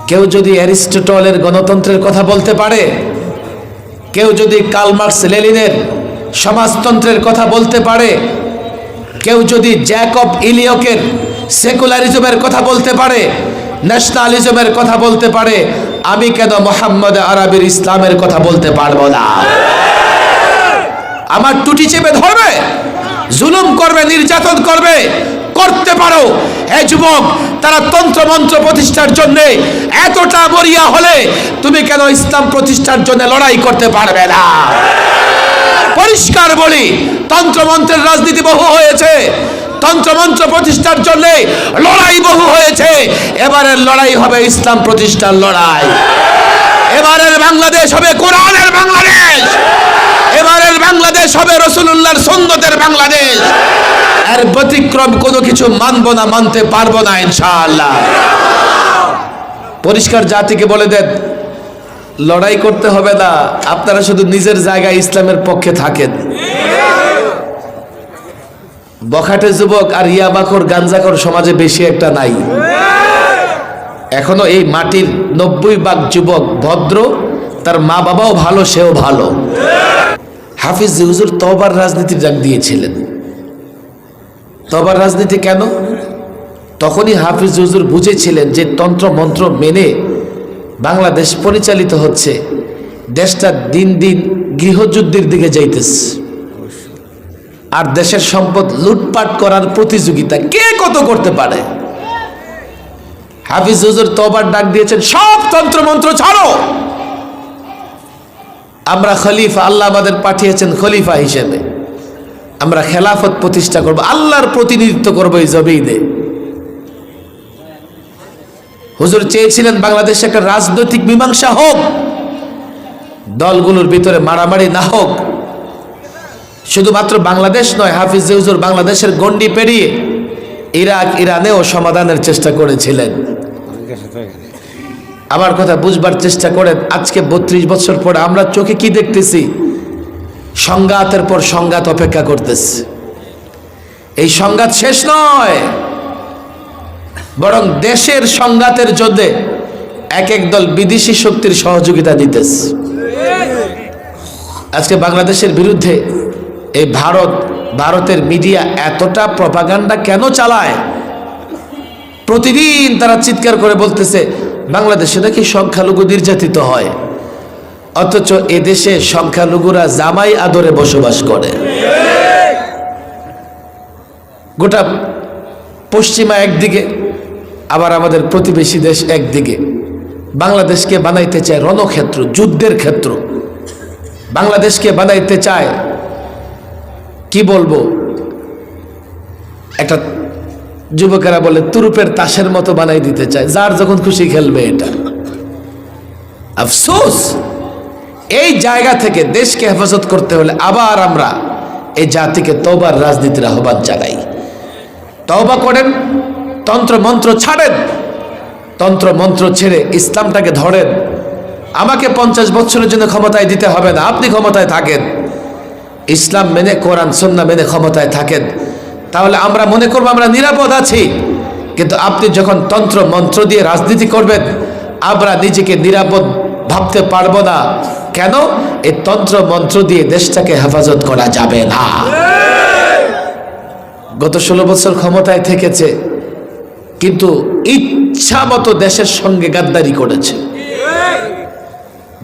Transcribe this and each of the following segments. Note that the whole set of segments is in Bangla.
কেউ যদি অ্যারিস্টটলের গণতন্ত্রের কথা বলতে পারে, কেউ যদি কার্ল মার্কস লেনিনের সমাজতন্ত্রের কথা বলতে পারে, কেউ যদি জ্যাকব ইলিয়কের সেকুলারিজমের কথা বলতে পারে, ন্যাশনালিজমের কথা বলতে পারে, আমি কেন মোহাম্মদ আরবির ইসলামের কথা বলতে পারবো না? আমার টুটি চেপে ধরবে, জুলুম করবে, নির্যাতন করবে, করতে পারো। হে যুবক, তারা তন্ত্র মন্ত্র প্রতিষ্ঠার জন্য এতটা মরিয়া হলে তুমি কেন ইসলাম প্রতিষ্ঠার জন্য লড়াই করতে পারবে না? পরিষ্কার বলি, তন্ত্র মন্ত্রের রাজনীতি বহু হয়েছে, তন্ত্র মন্ত্র প্রতিষ্ঠার জন্য লড়াই বহু হয়েছে। এবারের লড়াই হবে ইসলাম প্রতিষ্ঠার লড়াই। এবারের বাংলাদেশ হবে কোরআনের বাংলাদেশ, এবারের বাংলাদেশ হবে রাসূলুল্লাহর সুন্নতের বাংলাদেশ। এর ব্যতিক্রম কোনো কিছু মানবো না, মানতে পারবো না ইনশাআল্লাহ। পরিষ্কার জাতিকে বলে দেন, লড়াই করতে হবে না, আপনারা শুধু নিজের জায়গায় ইসলামের পক্ষে থাকেন। বখাটে যুবক আর ইয়াবাখোর গাঞ্জাখোর সমাজে বেশি একটা নাই। এখনো এই মাটির 90% যুবক ভদ্র, তার মা বাবাও ভালো, সেও ভালো। হাফিজ হুজুর তওবার রাজনীতির ডাক দিয়েছিলেন। তওবার রাজনীতি কেন? তখনই হাফিজ হুজুর বুঝেছিলেন যে তন্ত্র মন্ত্র মেনে বাংলাদেশ পরিচালিত হচ্ছে, দেশটা দিন দিন গৃহযুদ্ধের দিকে যাইতেছে, আর দেশের সম্পদ লুটপাট করার প্রতিযোগিতা কে কত করতে পারে। হাফিজ হুজুর তওবার ডাক দিয়েছেন, সব তন্ত্র মন্ত্র ছাড়ো, আমরা খলিফা, আল্লাহ আমাদের পাঠিয়েছেন খলিফা হিসেবে, আমরা খেলাফত প্রতিষ্ঠা করব, আল্লাহর প্রতিনিধিত্ব করব এই জমিনে। হুজুর চেয়েছিলেন বাংলাদেশে একটা রাজনৈতিক মীমাংসা হোক, দলগুলোর ভিতরে মারামারি না হোক। শুধুমাত্র বাংলাদেশ নয়, হাফিজ হুজুর বাংলাদেশের গণ্ডি পেরিয়ে ইরাক, ইরানেও সমাধানের চেষ্টা করেছিলেন। আমার কথা বুঝবার চেষ্টা করেন। আজকে 32 বছর পরে আমরা চোখে কি দেখতেছি? সংঘাতের পর সংঘাত অপেক্ষা করতেছে। এই সংঘাত শেষ নয়, বরং দেশের সংঘাতের জন্য এক এক দল বিদেশি শক্তির সহযোগিতা দিতেছে। আজকে বাংলাদেশের বিরুদ্ধে এই ভারতের মিডিয়া এতটা প্রপাগান্ডা কেন চালায়? প্রতিদিন তারা চিৎকার করে বলতেছে বাংলাদেশে নাকি সংখ্যালঘু নির্যাতিত হয়, অথচ এদেশে সংখ্যালঘুরা জামাই আদরে বসবাস করে। গোটা পশ্চিমা একদিকে, আবার আমাদের প্রতিবেশী দেশ একদিকে। বাংলাদেশকে বানাইতে চায় রণক্ষেত্র, যুদ্ধের ক্ষেত্র। বাংলাদেশকে বানাইতে চায়, কি বলবো, একটা যুবকেরা বলে তুরুপের তাসের মতো বানাই দিতে চায়, যার যখন খুশি খেলবে। এটা আফসোস। এই জায়গা থেকে দেশকে হেফাজত করতে হলে আবার আমরা এই জাতিকে তওবার রাজনীতির আহ্বান জানাই। তওবা করেন, তন্ত্র মন্ত্র ছাড়েন, তন্ত্র মন্ত্র ছেড়ে ইসলামটাকে ধরেন। আমাকে 50 বছরের জন্য ক্ষমতায় দিতে হবে না, আপনি ক্ষমতায় থাকেন, ইসলাম মেনে, কোরআন সুন্নাহ মেনে ক্ষমতায় থাকেন, তাহলে আমরা মনে করব আমরা নিরাপদ আছি। কিন্তু আপনি যখন তন্ত্র মন্ত্র দিয়ে রাজনীতি করবেন, আমরা নিজেকে নিরাপদ ভাবতে পারবো না। কেন? এই তন্ত্র মন্ত্র দিয়ে দেশটাকে হেফাজত করা যাবে না। গত 16 বছর ক্ষমতায় থেকেছে, কিন্তু ইচ্ছা মতো দেশের সঙ্গে গাদ্দারি করেছে।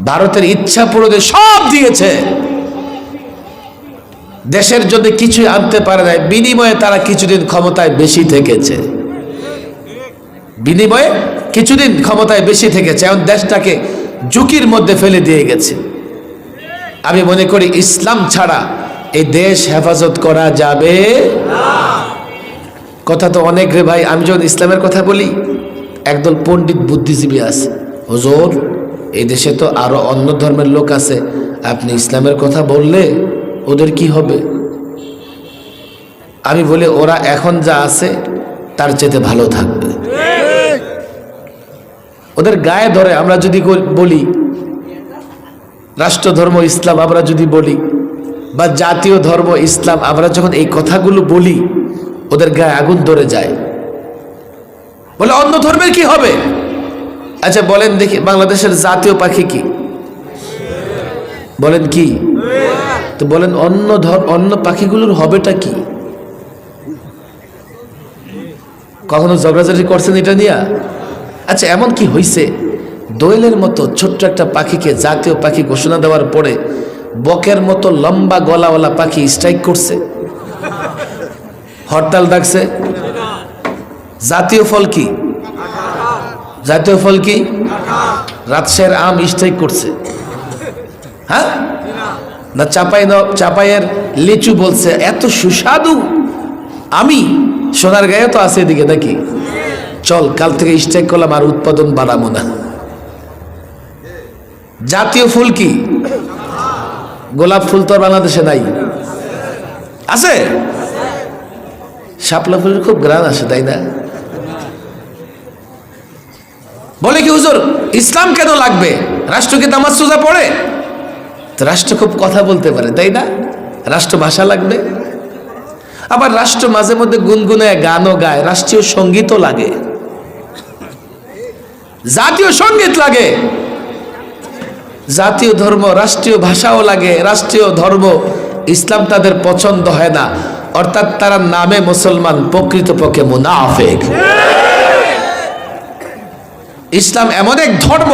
ভারতের ইচ্ছা পূরণে সব দিয়েছে, দেশের জন্য কিছুই আনতে পারে নাই। বিনিময়ে তারা কিছুদিন ক্ষমতায় বেশি থেকেছে, বিনিময়ে কিছুদিন ক্ষমতায় বেশি থেকেছে, এখন দেশটাকে ঝুঁকির মধ্যে ফেলে দিয়ে গেছে। আমি মনে করি ইসলাম ছাড়া এই দেশ হেফাজত করা যাবে না। কথা তো অনেক রে ভাই। আমি যখন ইসলামের কথা বলি, একদল পণ্ডিত বুদ্ধিজীবী আছে, হুজুর এই দেশে তো আরো অন্য ধর্মের লোক আছে, আপনি ইসলামের কথা বললে ওদের কি হবে? আমি বলি ওরা এখন যা আছে তার চেয়ে ভালো থাকবে। ওদের গায়ে ধরে আমরা যদি বলি রাষ্ট্র ধর্ম ইসলাম, আমরা যদি বলি, বা জাতীয় ধর্ম ইসলাম, আমরা যখন এই কথাগুলো বলি ওদের গায়ে আগুন ধরে যায়। বলে অন্য ধর্মের কি হবে? আচ্ছা বলেন দেখি, বাংলাদেশের জাতীয় পাখি কি? বলেন কি? তো বলেন অন্য পাখিগুলোর হবেটা কি? কখনো ঝগড়াঝাটি করছেন এটা নিয়ে? আচ্ছা এমন কি হয়েছে দোয়েলের মতো ছোট্ট একটা পাখিকে জাতীয় পাখি ঘোষণা দেওয়ার পরে বকের মতো লম্বা গলাওয়ালা পাখি স্ট্রাইক করছে, হরতাল ডাকছে? জাতীয় ফল কি? জাতীয় ফল কি? রাজশাহীর আম স্ট্রাইক করছে, হ্যাঁ না? চাপাইয়ের লিচু বলছে এত সুস্বাদু। আমি সোনার গায়ে তো আছে এদিকে নাকি, চল কাল থেকে স্ট্রাইক করলাম আর উৎপাদন বাড়াবো না। জাতীয় ফুল কি? গোলাপ ফুল তো বাংলাদেশে নাই, আছে? শাপলা ফুলের খুব গ্রান আসে, তাই না? বলে কি হুজুর ইসলাম কেন লাগবে? রাষ্ট্র কি নামাজ রোজা পড়ে? তো রাষ্ট্র খুব কথা বলতে পারে, তাই না? রাষ্ট্র ভাষা লাগবে। আবার রাষ্ট্র মাঝে মধ্যে গুনগুনায় গানও গায়, রাষ্ট্রীয় সঙ্গীতও লাগে, জাতীয় সঙ্গীত লাগে, জাতীয় ধর্ম রাষ্ট্রীয় ভাষাও লাগে, রাষ্ট্রীয় ধর্ম। ইসলাম তাদের পছন্দ হয় না, অর্থাৎ তারা নামে মুসলমান, প্রকৃতপক্ষে মুনাফিক। ইসলাম এমন এক ধর্ম,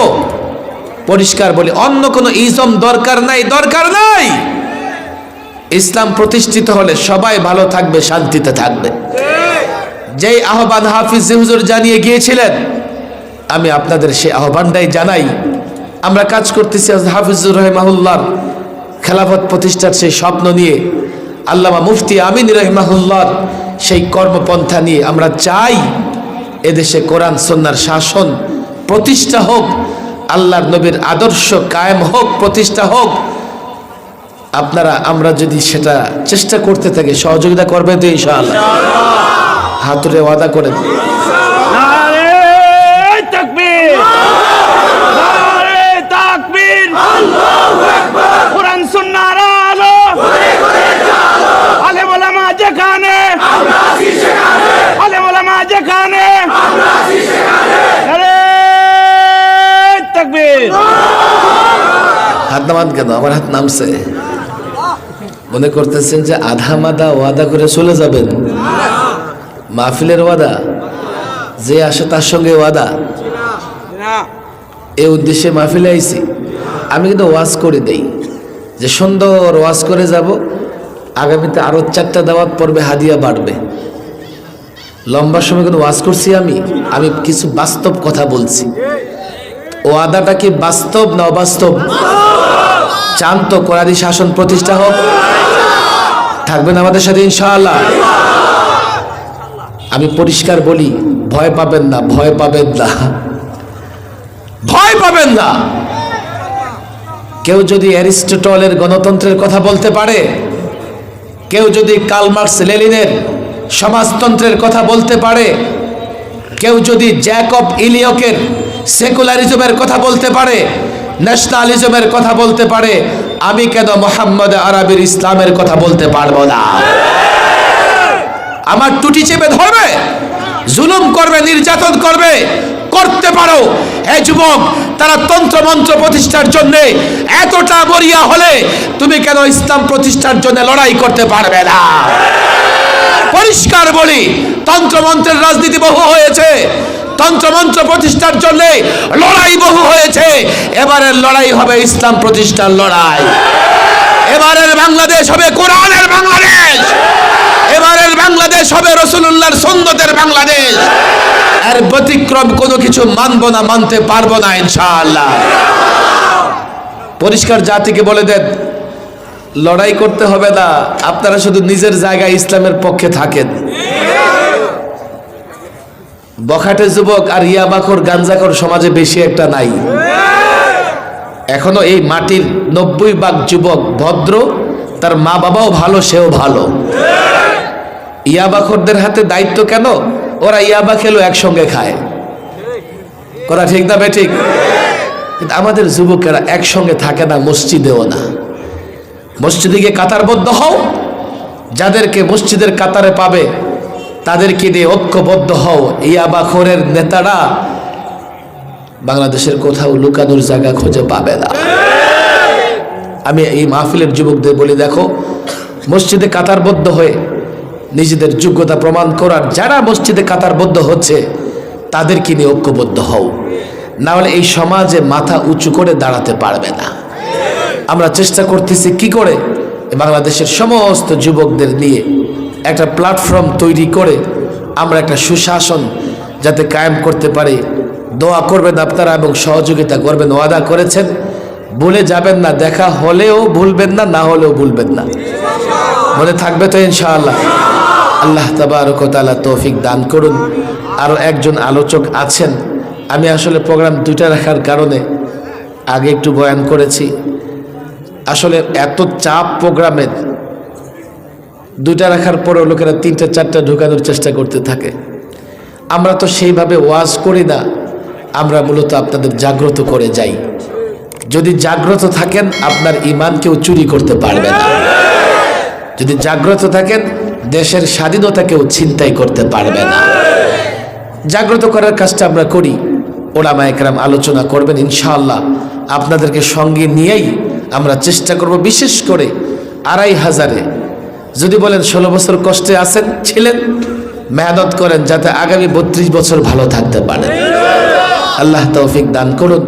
পরিষ্কার বলি, অন্য কোনো ইজম দরকার নাই, দরকার নাই। ইসলাম প্রতিষ্ঠিত হলে সবাই ভালো থাকবে, শান্তিতে থাকবে। যেই আহ্বান হাফিজ হুজুর জানিয়ে গিয়েছিলেন, আমি আপনাদের সেই আহ্বানটাই জানাই। আমরা কাজ করতেছি হাফিজুর রহিমাহুল্লাহর খেলাফত প্রতিষ্ঠার সেই স্বপ্ন নিয়ে, আল্লামা মুফতি আমিন রহিমাহুল্লাহর সেই কর্মপন্থা নিয়ে। আমরা চাই এদেশে কোরআন সুন্নাহর শাসন প্রতিষ্ঠা হোক, আল্লাহর নবীর আদর্শ কায়েম হোক, প্রতিষ্ঠা হোক। আপনারা আমরা যদি সেটা চেষ্টা করতে থাকি, সহযোগিতা করবেন তো ইনশাআল্লাহ? হাতুড়ে ওয়াদা করেন। কোরআন সুন্নাহর আলো আলেম ওলামা যেখানে, আলেম ওলামা যেখানে, তাকবীর। হাত নামান কেন? আমার হাত নামছে। মনে করতেছেন যে আধা মাদা ওয়াদা করে চলে যাবেন? মাহফিলের ওয়াদা, যে আসে তার সঙ্গে ওয়াদা, এই উদ্দেশ্যে মাহফিলে আইছি। আমি কিন্তু ওয়াজ করে দেই যে সুন্দর ওয়াজ করে যাব, আগামীতে আরো 4টা দাওয়াত পড়বে, হাদিয়া বাড়বে। লম্বা সময় কিন্তু ওয়াজ করছি আমি কিছু বাস্তব কথা বলছি। ওয়াদাটা কি বাস্তব না অবাস্তব? চান তো কোরআনী শাসন প্রতিষ্ঠা হোক? থাকবেন আমাদের সাথে ইনশাআল্লাহ? আমি পরিষ্কার বলি, ভয় পাবেন না, ভয় পাবেন না, ভয় পাবেন না। কেউ যদি অ্যারিস্টটলের গণতন্ত্রের কথা বলতে পারে, কেউ যদি কার্ল মার্কস লেনিনের সমাজতন্ত্রের কথা বলতে পারে, কেউ যদি জ্যাকব ইলিয়কের সেকুলারিজমের কথা বলতে পারে, ন্যাশনালিজমের কথা বলতে পারে, আমি কেন মোহাম্মদ আরবির ইসলামের কথা বলতে পারবো না? আমার টুটি চেপে ধরবে, জুলুম করবে, নির্যাতন করবে, করতে পারো। এই যুবক, তারা তন্ত্র মন্ত্র প্রতিষ্ঠার জন্য এতটা মরিয়া হলে তুমি কেন ইসলাম প্রতিষ্ঠার জন্য লড়াই করতে পারবে না? পরিষ্কার বলি, তন্ত্র মন্ত্রের রাজনীতি বহু হয়েছে, তন্ত্রমন্ত্র প্রতিষ্ঠার জন্য লড়াই বহু হয়েছে। এবারের লড়াই হবে ইসলাম প্রতিষ্ঠার লড়াই। এবারের বাংলাদেশ হবে কোরআনের বাংলাদেশ, এবারের বাংলাদেশ হবে রাসূলুল্লাহর সুন্নতের বাংলাদেশ। এর ব্যতিক্রম কোনো কিছু মানব না, মানতে পারবো না ইনশাআল্লাহ। পরিষ্কার জাতিকে বলে দেন, লড়াই করতে হবে না, আপনারা শুধু নিজের জায়গায় ইসলামের পক্ষে থাকেন। বখাটে যুবক আর ইয়াবাখোর গাঞ্জাখোর সমাজে বেশি একটা নাই। এখনো এই মাটির 90% যুবক ভদ্র, তার মা বাবাও ভালো, সেও ভালো। ইয়াবাখোরদের হাতে দায়িত্ব কেন? ওরা ইয়াবা খেলো একসঙ্গে খায়, কথা ঠিক না বেঠিক? কিন্তু আমাদের যুবকেরা একসঙ্গে থাকে না, মসজিদেও না। মসজিদে গিয়ে কাতারবদ্ধ হও, যাদেরকে মসজিদের কাতারে পাবে তাদেরকে দিয়ে ঐক্যবদ্ধ হও। ইয়াবাখোরের নেতারা বাংলাদেশের কোথাও লুকানোর জায়গা খুঁজে পাবে না। আমি এই মাহফিলের যুবকদের বলি, দেখো মসজিদে কাতারবদ্ধ হয়ে নিজেদের যোগ্যতা প্রমাণ করার যারা মসজিদে কাতারবদ্ধ হচ্ছে তাদেরকে নিয়ে ঐক্যবদ্ধ হও, না হলে এই সমাজে মাথা উঁচু করে দাঁড়াতে পারবে না। আমরা চেষ্টা করতেছি কি করে বাংলাদেশের সমস্ত যুবকদের নিয়ে একটা প্ল্যাটফর্ম তৈরি করে আমরা একটা সুশাসন যাতে কায়েম করতে পারি। দোয়া করবেন আপনারা এবং সহযোগিতা করবেন, ওয়াদা করেছেন, ভুলে যাবেন না। দেখা হলেও ভুলবেন না, না হলেও ভুলবেন না, মনে থাকবে তো ইনশাআল্লাহ। আল্লাহ তাবারক ওয়া তাআলা তৌফিক দান করুন। আরও একজন আলোচক আছেন, আমি আসলে প্রোগ্রাম দুইটা রাখার কারণে আগে একটু বয়ান করেছি। আসলে এত চাপ প্রোগ্রামের, দুইটা রাখার পরেও লোকেরা তিনটা চারটা ঢোকানোর চেষ্টা করতে থাকে। আমরা তো সেইভাবে ওয়াজ করি না, আমরা মূলত আপনাদের জাগ্রত করে যাই। যদি জাগ্রত থাকেন আপনার ঈমান কেউ চুরি করতে পারবে না। যদি জাগ্রত থাকেন দেশের স্বাধীনতা কেউ ছিনতাই করতে পারবে না। জাগ্রত করার কাজটা আমরা করি, ওলামায়ে কেরাম আলোচনা করবেন ইনশাআল্লাহ। আপনাদেরকে সঙ্গে নিয়েই আমরা চেষ্টা করব, বিশেষ করে 2500-এ যদি বলেন 16 বছর কষ্টে আছেন, ছিলেন, মেহনত করেন যাতে আগামী 32 বছর ভালো থাকতে পারেন। আল্লাহ তৌফিক দান করুন।